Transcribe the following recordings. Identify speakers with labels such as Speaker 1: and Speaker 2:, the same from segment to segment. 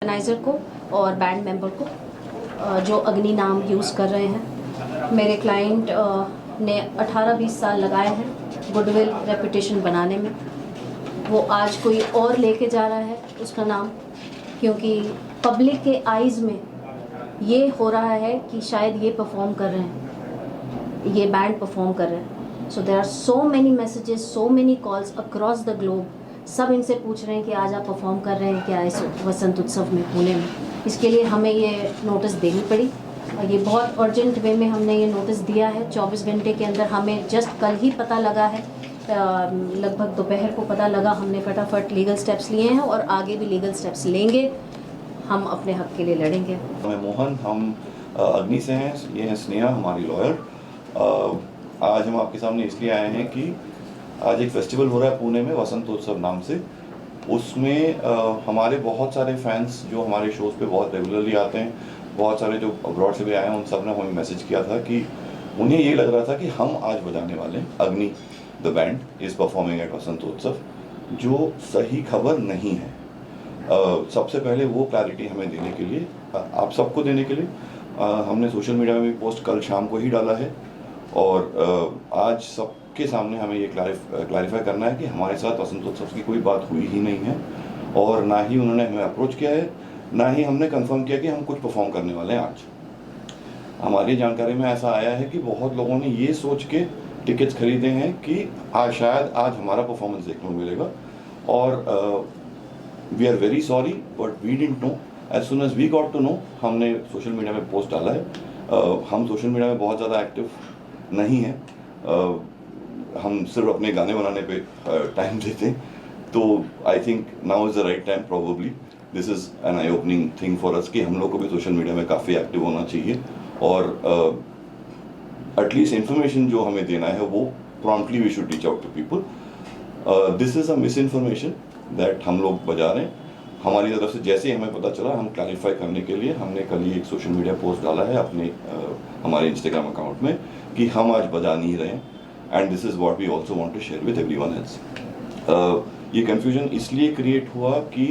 Speaker 1: Organiser को और band member को जो अग्नि नाम यूज़ कर रहे हैं। मेरे क्लाइंट ने 18-20 साल लगाए हैं गुडविल रेपुटेशन बनाने में। वो आज कोई और लेके जा रहा है उसका नाम, क्योंकि पब्लिक के आइज़ में ये हो रहा है कि शायद ये परफॉर्म कर रहे हैं, ये बैंड परफॉर्म कर रहे हैं। So there are so many messages, so many calls across the globe. सब इनसे पूछ रहे हैं कि आज आप परफॉर्म कर रहे हैं क्या इस वसंत उत्सव में पुणे में। इसके लिए हमें ये नोटिस देनी पड़ी और ये बहुत अर्जेंट वे में हमने ये नोटिस दिया है। 24 घंटे के अंदर हमें जस्ट कल ही पता लगा है, लगभग दोपहर को पता लगा। हमने फटाफट लीगल स्टेप्स लिए हैं और आगे भी लीगल स्टेप्स लेंगे। हम अपने हक के लिए लड़ेंगे।
Speaker 2: मैं मोहन, हम अग्नि से हैं, ये हैं स्नेहा हमारी लॉयर। आज हम आपके सामने इसलिए आए हैं कि आज एक फेस्टिवल हो रहा है पुणे में वसंत उत्सव नाम से। उसमें हमारे बहुत सारे फैंस जो हमारे शोज़ पे बहुत रेगुलरली आते हैं, बहुत सारे जो अब्रॉड से भी आए हैं, उन सब ने हमें मैसेज किया था कि उन्हें ये लग रहा था कि हम आज बजाने वाले Agni the band is performing at Vasant Utsav, जो सही खबर नहीं है। सबसे पहले वो क्लैरिटी हमें देने के लिए, आप सबको देने के लिए, हमने सोशल मीडिया में भी पोस्ट कल शाम को ही डाला है और आज सबके सामने हमें ये क्लैरिफाई करना है कि हमारे साथ वसंत उत्सव की कोई बात हुई ही नहीं है और ना ही उन्होंने हमें अप्रोच किया है, ना ही हमने कंफर्म किया कि हम कुछ परफॉर्म करने वाले हैं आज। हमारी जानकारी में ऐसा आया है कि बहुत लोगों ने ये सोच के टिकट्स खरीदे हैं कि आज शायद आज हमारा परफॉर्मेंस देखने को मिलेगा और we are very sorry but we didn't know. As soon as we got to know, हमने सोशल मीडिया में पोस्ट डाला है। हम सोशल मीडिया में बहुत ज़्यादा एक्टिव नहीं हैं, हम सिर्फ अपने गाने बनाने पे टाइम देते हैं। तो I think now is the right time, probably this is an I opening thing for us कि हम लोग को भी सोशल मीडिया में काफ़ी एक्टिव होना चाहिए और एटलीस्ट इंफॉर्मेशन जो हमें देना है वो promptly we should reach out to people. This is a misinformation that हम लोग बजा रहे हैं। हमारी तरफ से जैसे ही हमें पता चला, हम क्लैरिफाई करने के लिए हमने कल ही एक सोशल मीडिया पोस्ट डाला है अपने हमारे इंस्टाग्राम अकाउंट में कि हम आज बजा नहीं रहे हैं and this is what we also want to share with everyone else. ये कन्फ्यूजन इसलिए क्रिएट हुआ कि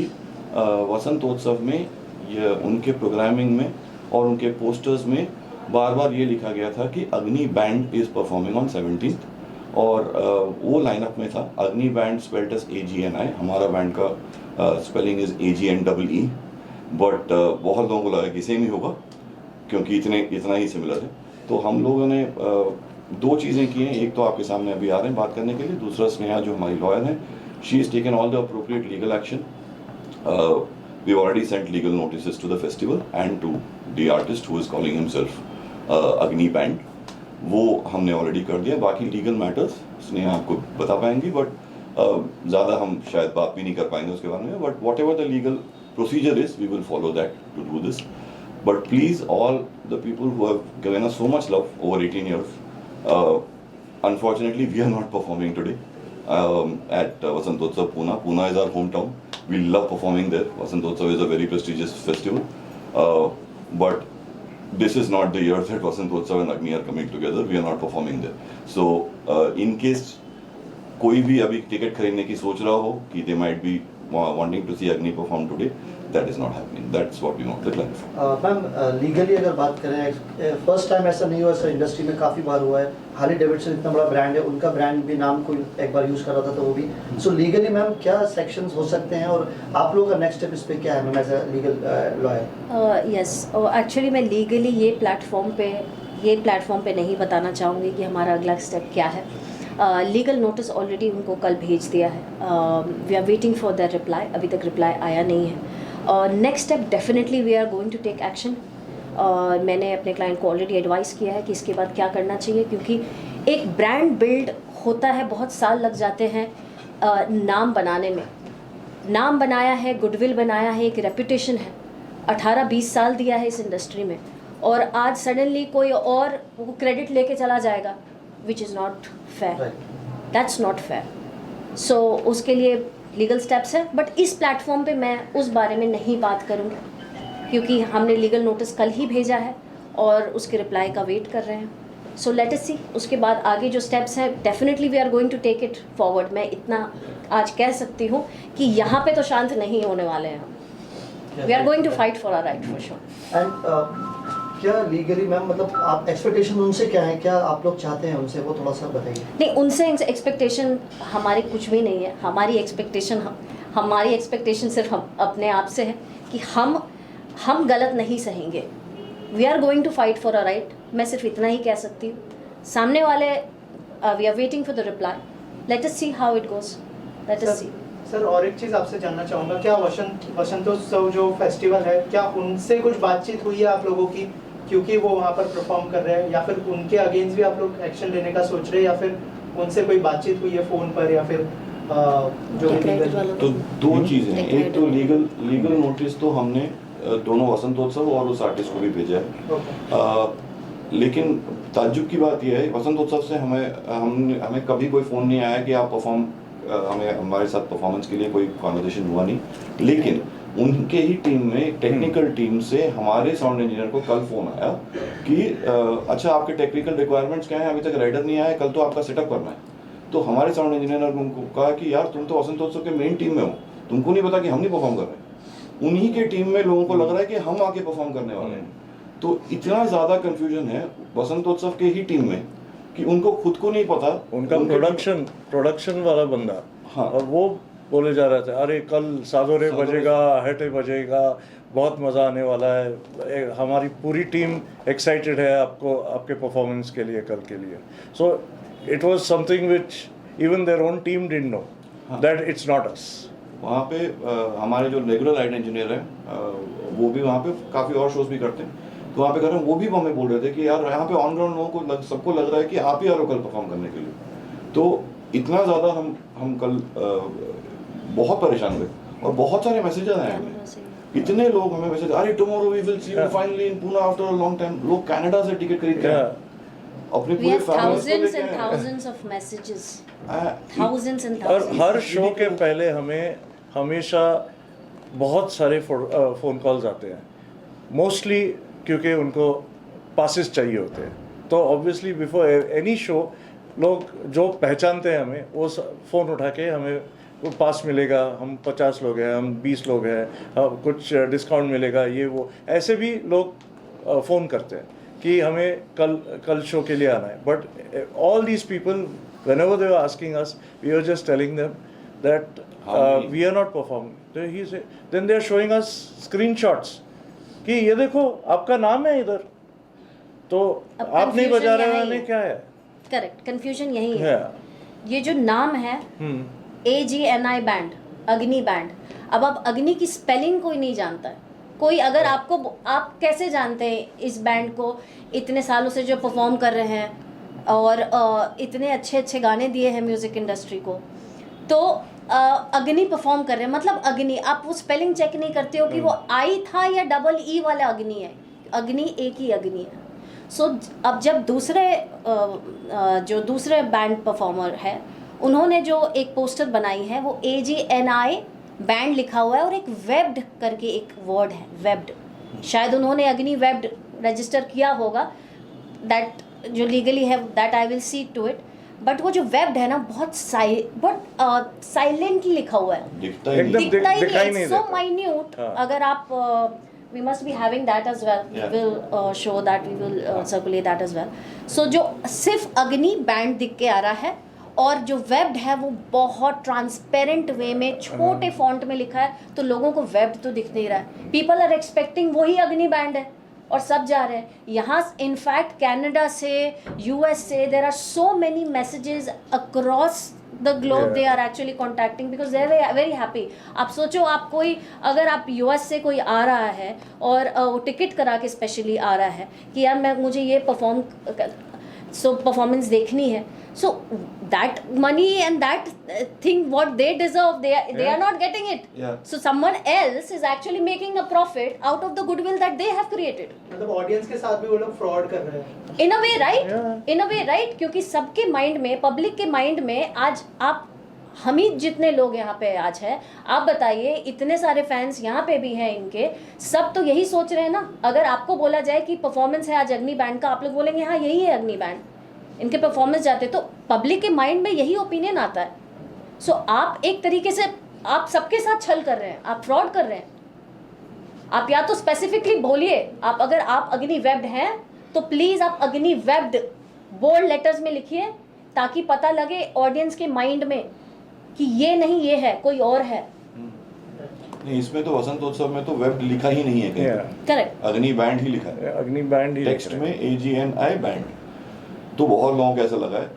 Speaker 2: वसंतोत्सव में ये उनके प्रोग्रामिंग में और उनके पोस्टर्स में बार बार ये लिखा गया था कि अग्नि band is performing on 17th और वो लाइनअप में था अग्नि बैंड स्पेल्ड एज AGNI। हमारा बैंड का स्पेलिंग इज़ AGNEE, बट बहुत लोगों को लगा कि सेम ही होगा क्योंकि इतना ही सिमिलर है। तो हम लोगों ने दो चीज़ें की हैं, एक तो आपके सामने अभी आ रहे हैं बात करने के लिए, दूसरा स्नेहा जो हमारी लॉयर हैं, she is taken all the appropriate legal action. We already sent legal notice to the festival and to the artist who is calling himself Agni band, वो हमने ऑलरेडी कर दिया। बाकी लीगल मैटर्स स्नेहा आपको बता पाएंगी, बट ज़्यादा हम शायद बात भी नहीं कर पाएंगे उसके बारे में, but whatever the legal procedure is we will follow that to do this. But please, all the people who have given us so much love over 18 years, unfortunately, we are not performing today at Vasantotsav Pune. Pune is our hometown. We love performing there. Vasantotsav is a very prestigious festival. But this is not the year that Vasantotsav and Agni are coming together. We are not performing there. So, in case कोई भी अभी ticket खरीदने की सोच रहा हो कि they might be wanting to see Agni perform today, that is not happening. That's what we want to clarify.
Speaker 3: Ma'am, legally अगर बात करें, फर्स्ट टाइम ऐसा नहीं हुआ सर, इंडस्ट्री में काफ़ी बार हुआ है। हार्ले डेविडसन इतना बड़ा ब्रांड है, उनका ब्रांड भी नाम कोई एक बार यूज़ कर रहा था तो वो भी। सो लीगली मैम क्या सेक्शंस हो सकते हैं और आप लोगों का नेक्स्ट स्टेप इस पर क्या है ma'am as a legal lawyer?
Speaker 1: Yes, actually मैं लीगली ये प्लेटफॉर्म पे नहीं बताना चाहूँगी कि हमारा अगला स्टेप क्या है। लीगल नोटिस ऑलरेडी उनको कल भेज दिया है। We are waiting for that reply, अभी तक रिप्लाई आया नहीं है। Next step definitely we are going to take action. मैंने अपने क्लाइंट को ऑलरेडी एडवाइस किया है कि इसके बाद क्या करना चाहिए, क्योंकि एक ब्रांड बिल्ड होता है, बहुत साल लग जाते हैं नाम बनाने में। नाम बनाया है, गुडविल बनाया है, एक रेपुटेशन है, 18-20 साल दिया है इस इंडस्ट्री में, और आज सडनली कोई और वो क्रेडिट लेके चला जाएगा, which is not fair. That's not fair. So उसके लिए लीगल स्टेप्स है, बट इस प्लेटफॉर्म पे मैं उस बारे में नहीं बात करूँगी क्योंकि हमने लीगल नोटिस कल ही भेजा है और उसके रिप्लाई का वेट कर रहे हैं। सो लेट अस सी, उसके बाद आगे जो स्टेप्स हैं definitely we are going to take it forward. मैं इतना आज कह सकती हूँ कि यहाँ पे तो शांत नहीं होने वाले हैं हम। We are going to fight for our right for sure.
Speaker 3: And क्या लीगली मैम मतलब आप एक्सपेक्टेशन उनसे क्या है, क्या आप लोग चाहते हैं उनसे, वो थोड़ा सा बताइए.
Speaker 1: नहीं, उनसे एक्सपेक्टेशन हमारी कुछ भी नहीं है. हमारी एक्सपेक्टेशन सिर्फ हम अपने आप से है कि हम गलत नहीं सहेंगे. We are going to fight for a right. मैं सिर्फ इतना ही कह सकती हूँ. सामने वाले we are waiting for the reply. Let us see how it goes. Let us see.
Speaker 4: Sir और एक चीज़ आपसे जानना चाहूँगा, क्या वसंतोत्सव जो फेस्टिवल है, क्या उनसे कुछ बातचीत हुई है आप लोगों की, क्योंकि वो वहाँ पर परफॉर्म कर रहे हैं, या फिर उनके अगेंस्ट भी आप लोग एक्शन लेने का सोच रहे हैं, या फिर उनसे कोई बातचीत हुई है फ़ोन पर, या फिर जो
Speaker 2: तो दो चीज़ें हैं. एक तो लीगल नोटिस तो हमने दोनों वसंतोत्सव और उस आर्टिस्ट को भी भेजा है. लेकिन ताज्जुब की बात यह है, वसंतोत्सव से हमें कभी कोई फ़ोन नहीं आया कि आप हमारे साथ परफॉर्मेंस के लिए कोई कॉन्वर्सेशन हुआ नहीं. लेकिन उनके ही टीम में टेक्निकल टीम से हमारे साउंड इंजीनियर को कल फ़ोन आया कि अच्छा आपके टेक्निकल रिक्वायरमेंट्स क्या हैं, अभी तक राइडर नहीं आया, कल तो आपका सेटअप करना है. तो हमारे साउंड इंजीनियर ने उनको कहा कि यार तुम तो वसंतोत्सव के मेन टीम में हो, तुमको नहीं पता कि हम नहीं परफॉर्म कर रहे हैं. उन्हीं के टीम में लोगों को लग रहा है कि हम आके परफॉर्म करने वाले हैं. तो इतना ज़्यादा कन्फ्यूजन है वसंतोत्सव के ही टीम में कि उनको खुद को नहीं पता.
Speaker 5: उनका प्रोडक्शन वाला बंदा,
Speaker 2: हाँ,
Speaker 5: और वो बोले जा रहे थे अरे कल सादोरे बजेगा, हटे बजेगा, बहुत मज़ा आने वाला है, हमारी पूरी टीम एक्साइटेड है आपके परफॉर्मेंस के लिए, कल के लिए. So it was something which even their own team didn't know that it's not us.
Speaker 2: वहाँ पे हमारे जो रेगुलर लाइट इंजीनियर हैं वो भी वहाँ पे काफ़ी और शोज भी करते हैं. तो वहाँ पे कर रहे हैं, वो भी हमें बोल रहे थे कि यार यहाँ पे ऑन ग्राउंड लोगों को सबको लग रहा है कि आप ही आ रहे हो कल परफॉर्म करने के लिए. तो इतना ज़्यादा हम कल बहुत परेशान हुए और बहुत सारे मैसेजेस आए हमें. इतने लोग हमें मैसेज, अरे tomorrow we will see you finally in Pune after a long time. लोग कनाडा से टिकट खरीद के अपनी
Speaker 1: We
Speaker 2: पूरी
Speaker 1: have
Speaker 2: फैमिली
Speaker 1: thousands and thousands of messages. Thousands and
Speaker 5: और
Speaker 1: thousands.
Speaker 5: हर शो के पहले हमें हमेशा बहुत सारे फ़ोन कॉल्स आते हैं, मोस्टली क्योंकि उनको पासेस चाहिए होते हैं. तो ऑब्वियसली बिफोर एनी शो लोग जो पहचानते हैं हमें वो फ़ोन उठा के हमें वो पास मिलेगा, हम 50 लोग हैं, हम 20 लोग हैं, कुछ डिस्काउंट मिलेगा, ये वो ऐसे भी लोग फ़ोन करते हैं कि हमें कल शो के लिए आना है. But all these people whenever they were asking us, we were just telling them that we are not performing. Then they are showing us screenshots कि ये देखो आपका नाम है इधर, तो आप नहीं बजा रहे हो, क्या है.
Speaker 1: करेक्ट, कंफ्यूजन यही है. ये जो नाम है AGNI बैंड, अग्नि बैंड. अब आप अग्नि की स्पेलिंग कोई नहीं जानता है. कोई अगर आप कैसे जानते हैं इस बैंड को, इतने सालों से जो परफॉर्म कर रहे हैं और इतने अच्छे गाने दिए हैं म्यूज़िक इंडस्ट्री को. तो अग्नि परफॉर्म कर रहे हैं, मतलब अग्नि, आप वो स्पेलिंग चेक नहीं करते हो कि वो आई था या डबल ई वाला अग्नि है. अग्नि एक ही अग्नि है. सो अब जब दूसरे बैंड परफॉर्मर है, उन्होंने जो एक पोस्टर बनाई है वो AGNI बैंड लिखा हुआ है और एक वेब्ड करके एक वर्ड है, वेब्ड. शायद उन्होंने अग्नि वेब्ड रजिस्टर किया होगा, दैट जो लीगली है, that I will see to it. But वो जो वेब्ड है ना, बहुत साइलेंटली लिखा हुआ है,
Speaker 2: दिखता ही
Speaker 5: एकदम
Speaker 2: नहीं.
Speaker 5: दिखाई नहीं
Speaker 1: सो
Speaker 5: देता.
Speaker 1: माइन्यूट. अगर आप we must be having that as well.
Speaker 2: Yeah.
Speaker 1: We will show that, we will circulate that as well. So जो सिर्फ अग्नि बैंड दिख के आ रहा है और जो वेब्ड है वो बहुत ट्रांसपेरेंट वे में छोटे फॉन्ट में लिखा है, तो लोगों को वेब्ड तो दिख नहीं रहा है. पीपल आर एक्सपेक्टिंग वही अग्नि बैंड है और सब जा रहे हैं. यहाँ इनफैक्ट कनाडा से, US से, there are so many messages across the globe. They are actually contacting because they are very happy. आप सोचो, आप कोई, अगर आप US से कोई आ रहा है और वो टिकट करा के स्पेशली आ रहा है कि यार मुझे ये परफॉर्मेंस देखनी है. So that money and that thing what they deserve, they are not getting it.
Speaker 2: Yeah.
Speaker 1: So someone else is actually making a profit out of the goodwill that they have created.
Speaker 4: मतलब audience के साथ भी वो लोग fraud कर रहे हैं.
Speaker 1: In a way, right?
Speaker 5: Yeah.
Speaker 1: In a way, right? क्योंकि सबके माइंड में, पब्लिक के माइंड में आज आप, हम ही जितने लोग यहाँ पे आज है, आप बताइए, इतने सारे फैंस यहाँ पे भी हैं इनके, सब तो यही सोच रहे हैं ना. अगर आपको बोला जाए कि परफॉर्मेंस है आज अग्नि बैंड का, आप लोग बोलेंगे हाँ यही है अग्नि बैंड, इनके परफॉर्मेंस जाते. तो पब्लिक के माइंड में यही ओपिनियन आता है. सो आप एक तरीके से आप सबके साथ छल कर रहे हैं, आप फ्रॉड कर रहे हैं. आप या तो स्पेसिफिकली बोलिए, आप अगर आप अग्नि वेब्ड हैं तो प्लीज आप अग्नि वेब्ड बोल्ड लेटर्स में लिखिए, ताकि पता लगे ऑडियंस के माइंड में कि ये नहीं ये है, कोई और है।
Speaker 2: नहीं, इसमें तो वसंतोत्सव में तो वेब लिखा ही नहीं है कहीं
Speaker 5: Yeah.
Speaker 2: पे।
Speaker 1: करेक्ट।
Speaker 2: अग्नि बैंड ही लिखा है,
Speaker 5: अग्नि बैंड ही
Speaker 2: टेक्स्ट
Speaker 5: लिख
Speaker 2: में
Speaker 5: रहे हैं।
Speaker 2: AGNI band. तो बहुत लोगों को ऐसा लगा है,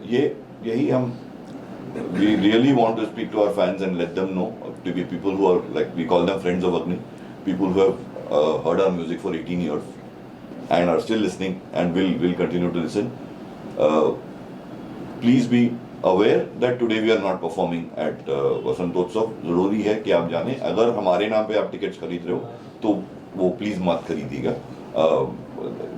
Speaker 2: यही हम we really want to speak to our fans and let them know, to be people who are like we call them friends of Agni, people who have heard our music for 18 years and are still listening and will continue to listen. Please be aware that today we are not performing at वसंतोत्सव। जरूरी है कि आप जाने, अगर हमारे नाम पे आप टिकट्स खरीद रहे हो तो वो प्लीज मत खरीदिएगा।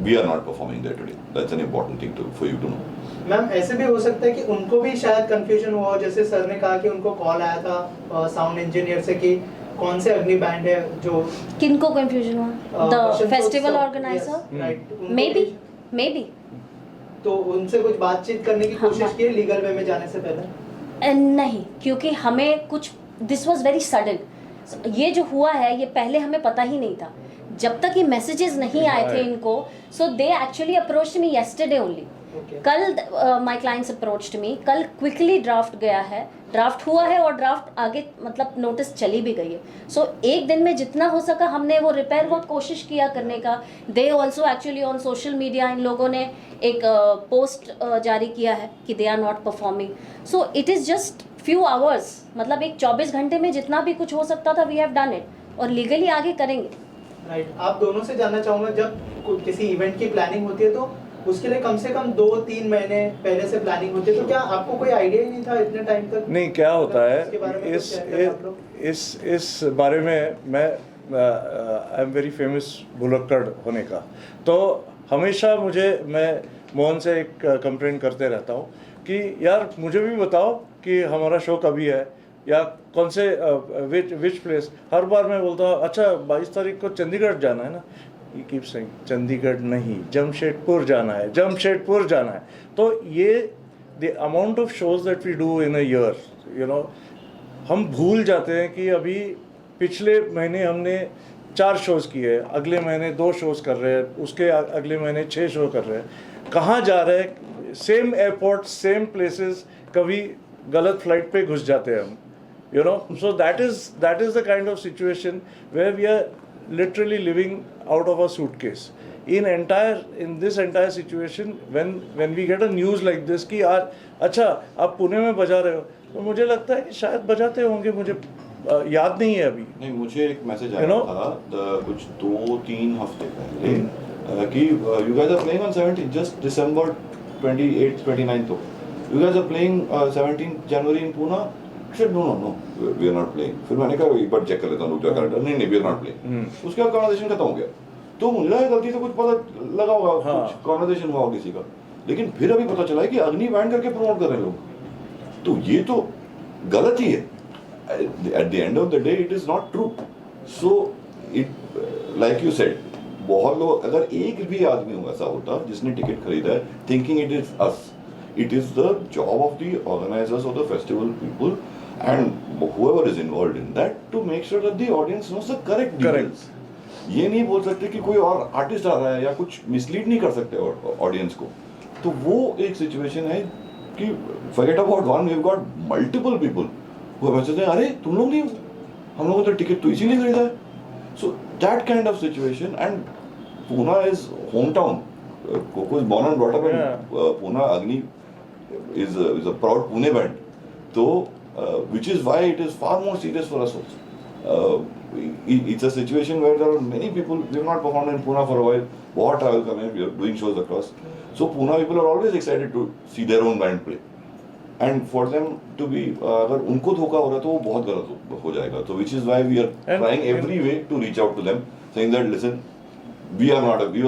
Speaker 2: We are not performing there today. That's an important thing for you to know.
Speaker 4: Ma'am ऐसे भी हो सकता है कि उनको भी शायद कंफ्यूजन हुआ हो, जैसे सर ने कहा कि उनको कॉल आया था साउंड इंजीनियर से कि कौन से अग्नि बैंड है जो
Speaker 1: किनको कंफ्यूजन हुआ? The festival organiser
Speaker 4: right,
Speaker 1: may be
Speaker 4: तो उनसे कुछ बातचीत करने की
Speaker 1: हाँ,
Speaker 4: कोशिश
Speaker 1: हाँ।
Speaker 4: की लीगल वे में जाने से पहले?
Speaker 1: नहीं, क्योंकि हमें कुछ दिस वाज वेरी सडन। ये जो हुआ है ये पहले हमें पता ही नहीं था, जब तक ये मैसेजेस नहीं आए थे इनको। So they actually approached me yesterday only. कल माय क्लाइंट्स अप्रोच्ड मी, कल क्विकली ड्राफ्ट गया है, ड्राफ्ट हुआ है और ड्राफ्ट आगे मतलब नोटिस चली भी गई है। सो एक दिन में जितना हो सका हमने वो रिपेयर वर्क कोशिश किया करने का। They also actually on social media इन लोगों ने एक पोस्ट जारी किया है कि they are not performing. So it is just few hours, मतलब एक 24 घंटे में जितना भी कुछ हो सकता था वी हैव डन इट, और लीगली आगे करेंगे।
Speaker 4: राइट, आप दोनों से जानना चाहूँगा, जब किसी इवेंट की प्लानिंग होती है तो उसके लिए कम से कम 2-3 महीने पहले से प्लानिंग होती है, तो क्या आपको कोई आइडिया ही नहीं था इतने टाइम तक?
Speaker 5: नहीं, क्या होता
Speaker 4: इसके बारे में
Speaker 5: है
Speaker 4: कुछ कहते हैं आप लोग?
Speaker 5: इस बारे में मैं आई एम वेरी फेमस भुलक्कड़ होने का, तो हमेशा मैं मोहन से एक कंप्लेंट करते रहता हूँ कि यार मुझे भी बताओ कि हमारा शो कभी है या कौन से विच प्लेस। हर बार मैं बोलता हूँ अच्छा 22 तारीख को चंडीगढ़ जाना है ना, ये कीप सेइंग चंडीगढ़ नहीं, जमशेदपुर जाना है, जमशेदपुर जाना है। तो ये the amount of shows that we do in a year, you know, हम भूल जाते हैं कि अभी पिछले महीने हमने 4 शोज़ किए, अगले महीने 2 शोज़ कर रहे हैं, उसके अगले महीने 6 शो कर रहे हैं। कहाँ जा रहे हैं? सेम एयरपोर्ट, सेम प्लेसेस, कभी गलत फ्लाइट पे घुस जाते हैं हम, you know. So that is the kind of situation where we are literally living out of a suitcase. In this entire situation, when we get a news like this कि आज अच्छा आप पुणे में बजा रहे हो, तो मुझे लगता है कि शायद बजाते होंगे, मुझे याद नहीं है अभी।
Speaker 2: नहीं, मुझे एक मैसेज आया था कुछ 2-3 हफ्ते पहले कि you guys are playing on 17 just December 28th 29th को, you guys are playing 17th January in Pune। No, we are not playing। फिर मैंने कहा एक बार चेक कर लेता हूँ कैलेंडर। नहीं, we are not playing। उसके बाद कॉन्वर्सेशन खत्म हो गया। तो मुझे लगा गलती से कुछ पता लगा होगा, कुछ कॉन्वर्सेशन हुआ होगा किसी का, लेकिन फिर अभी पता चला है कि अग्नि बैंड करके प्रमोट कर रहे हैं लोग। तो ये तो गलत ही है। At the end of the day it is not true. So it like you said, बहुत लोग, अगर एक भी आदमी हो ऐसा होता जिसने टिकट खरीदा है thinking it is us, it is the job of the organizers of the festival people and whoever is involved in that to make sure that the audience knows the correct details. ये नहीं बोल सकते कि कोई और artist आ रहा है या कुछ मिसलीड नहीं कर सकते ऑडियंस को। तो वो एक सिचुएशन है कि forget about one, we've got multiple people who have messaged, अरे तुम लोग नहीं, हम लोगों ने तो टिकट तो इसीलिए खरीदा है। So that kind of situation, and Pune is hometown. Coco is born and brought up in Pune. Agni is a proud Pune band, so which is why it is far more serious for us also. It's a situation where there are many people. We have not performed in Pune for a while. बहुत travel कर रहे हैं, we are doing shows across. So Pune people are always excited to see their own band play, and for them to be अगर उनको धोखा हो रहा है तो वो बहुत गलत हो जाएगा. So which is why we are trying every way to reach out to them, saying that listen, we were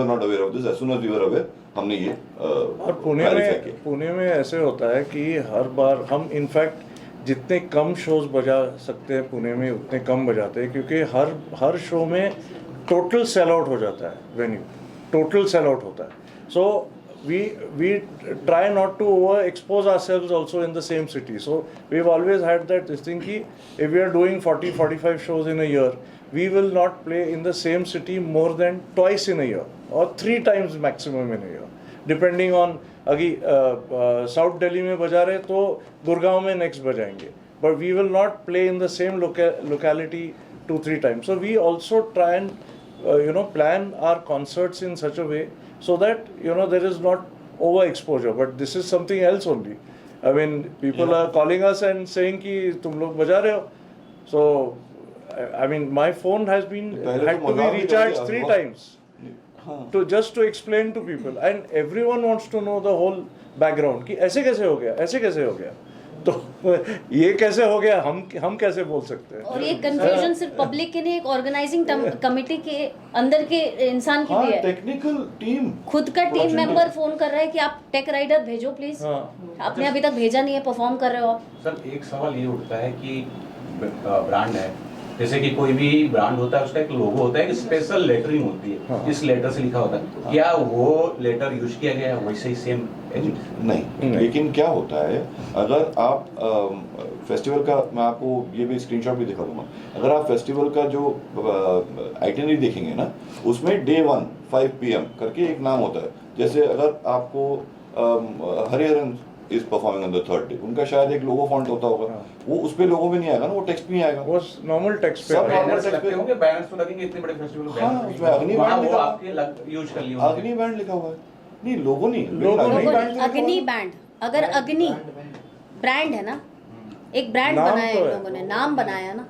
Speaker 2: not aware of this. As soon as we were aware, हमने ये
Speaker 5: और पुणे में ऐसे होता है कि हर बार हम इनफैक्ट जितने कम शोज बजा सकते हैं पुणे में उतने कम बजाते हैं, क्योंकि हर शो में टोटल सेल आउट हो जाता है, वेन्यू टोटल सेल आउट होता है। सो we try not to overexpose ourselves also in the same city. So we've always had that this thing कि if we are doing 40-45 shows in a year, we will not play in the same city more than twice in a year or 3 times maximum in a year, depending on अगी south Delhi में बजा रहे तो गुड़गांव में next बजाएंगे, but we will not play in the same locality 2-3 times. So we also try and plan our concerts in such a way so that there is not overexposure. But this is something else only. I mean, people are calling us and saying कि तुम लोग बजा रहे हो. So I mean, my phone has been had to be recharged 3 times to just to explain to people, and everyone wants to know the whole background कि ऐसे कैसे हो गया, ऐसे कैसे हो गया, तो ये कैसे हो गया, हम कैसे बोल सकते हैं.
Speaker 1: और ये कंफ्यूजन सिर्फ पब्लिक के नहीं, एक ऑर्गेनाइजिंग कमेटी के अंदर के इंसान की भी है.
Speaker 2: टेक्निकल टीम,
Speaker 1: खुद का टीम मेंबर फोन कर रहा है कि आप टेक राइडर भेजो प्लीज. आपने अभी तक भेजा नहीं है, परफॉर्म कर रहे हो आप.
Speaker 6: सर एक सवाल ये उठता है कि ब्रांड है, जैसे कि कोई भी ब्रांड होता है उसका एक लोगो होता है, एक स्पेशल लेटरिंग होती है, इस लेटर से लिखा होता है, क्या वो लेटर यूज किया गया है वैसे ही सेम?
Speaker 2: नहीं, लेकिन क्या होता है, अगर आप फेस्टिवल का, मैं आपको ये भी स्क्रीनशॉट भी दिखा दूंगा, अगर आप फेस्टिवल का जो आइटिनरी देखेंगे ना, उसमें Day 1 5 PM करके एक नाम होता है. जैसे अगर आपको Hariharan is performing on the 3rd day, उनका शायद एक लोगो फॉन्ट होता होगा, वो उस पे लोगो में नहीं आएगा ना, वो टेक्स्ट में आएगा,
Speaker 5: वो नॉर्मल टेक्स्ट पे
Speaker 2: सब
Speaker 5: आएगा.
Speaker 2: नॉर्मल टेक्स्ट पे
Speaker 6: होंगे, बैनर्स तो लगेंगे इतने बड़े फेस्टिवल में.
Speaker 2: हाँ, उसमें अग्नि बैंड लिखा हुआ
Speaker 6: आपके यूज कर लिया,
Speaker 2: अग्नि बैंड लिखा हुआ है. नहीं, लोगो नहीं,
Speaker 5: लोगो नहीं,
Speaker 1: अग्नि बैंड. अगर अग्नि ब्रांड है ना, एक ब्रांड
Speaker 5: नाम
Speaker 1: बनाया
Speaker 5: तो
Speaker 1: इन
Speaker 5: है.
Speaker 1: लोगों ने, नाम बनाया ना.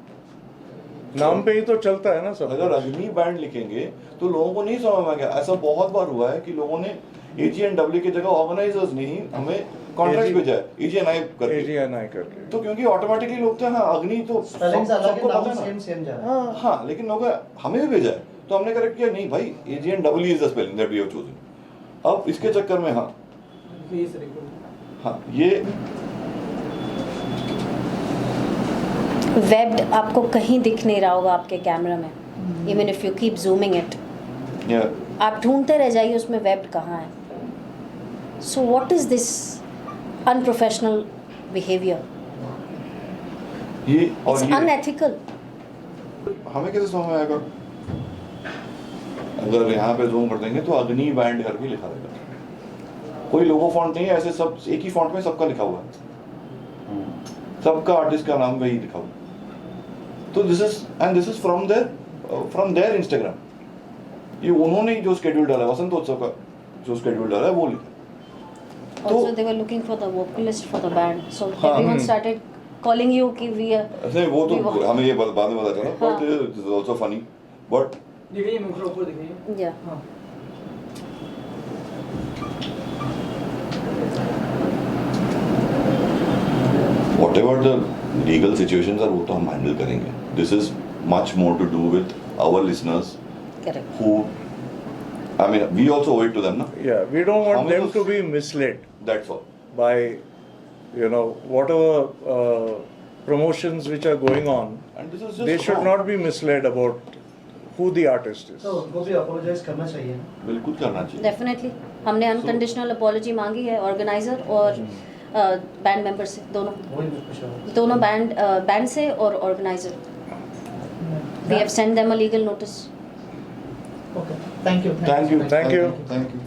Speaker 5: नाम पे ही तो चलता है ना सब.
Speaker 2: अगर अग्नि बैंड लिखेंगे तो लोगों को नहीं समझ में आएगा. ऐसा बहुत बार हुआ है कि लोगों ने AG&W की जगह ऑर्गेनाइजर्स ने ही हमें कॉन्ट्रैक्ट भेजा है, AG&I करके. तो क्योंकि ऑटोमेटिकली लोग थे, हाँ अग्नि तो
Speaker 3: स्पेलिंग्स अलग है,
Speaker 2: सबको
Speaker 3: नाम
Speaker 2: पता है ना.
Speaker 3: सेम जा रहा है.
Speaker 2: हाँ, लेकिन लोग हमें भी भेजा है, तो हमने करेक्ट किया, नहीं भाई AG&W is the spelling that we have chosen. अब इसके चक्कर में हाँ ये
Speaker 1: वेब्ड आपको कहीं दिख नहीं रहा होगा आपके कैमरा में, even if you keep zooming it. आप ढूंढते रह जाइए उसमें वेब्ड कहाँ है. So what is this unprofessional behaviour?
Speaker 2: ये और
Speaker 1: इट्स
Speaker 2: ये
Speaker 1: अनएथिकल.
Speaker 2: हमें कैसे समझ में आएगा? अगर यहाँ पे जूम कर देंगे तो अग्नि बैंड करके लिखा रहेगा, कोई लोगो फॉन्ट नहीं है, ऐसे सब एक ही फॉन्ट में सबका लिखा हुआ है, सबका आर्टिस्ट का नाम वही लिखा हुआ है. तो this is from there Instagram. ये उन्होंने जो शेड्यूल डाला, वसंतोत्सव का जो शेड्यूल डाला है वो लिखा.
Speaker 1: Also they were looking for the vocalist for the band, so everyone started calling you कि we are.
Speaker 2: नहीं, वो तो हमें ये बाद में पता चला, but this is also funny, but
Speaker 4: दिखाइए मुझे ऊपर दिखाइए.
Speaker 1: Yeah.
Speaker 2: whatever the legal situations are, वो तो हम हैंडल करेंगे. This is much more to do with our listeners
Speaker 1: Correct.
Speaker 2: who, I mean, we also owe it to them, na?
Speaker 5: Yeah, we don't want
Speaker 2: हमें
Speaker 5: them
Speaker 2: तो-
Speaker 5: to be misled
Speaker 2: That's all.
Speaker 5: by whatever promotions which are going on.
Speaker 2: And this is just
Speaker 5: They should
Speaker 2: wrong.
Speaker 5: not be misled about who the artist is.
Speaker 3: तो उनको भी apologise करना चाहिए.
Speaker 2: बिल्कुल करना चाहिए.
Speaker 1: डेफिनेटली हमने अनकंडीशनल अपॉलॉजी मांगी है ऑर्गेनाइजर और बैंड मेंबर से, दोनों बैंड से और organiser. We have send them a legal notice.
Speaker 4: Okay. Thank you.
Speaker 2: Thank you.
Speaker 5: Thank you.
Speaker 2: Thank you.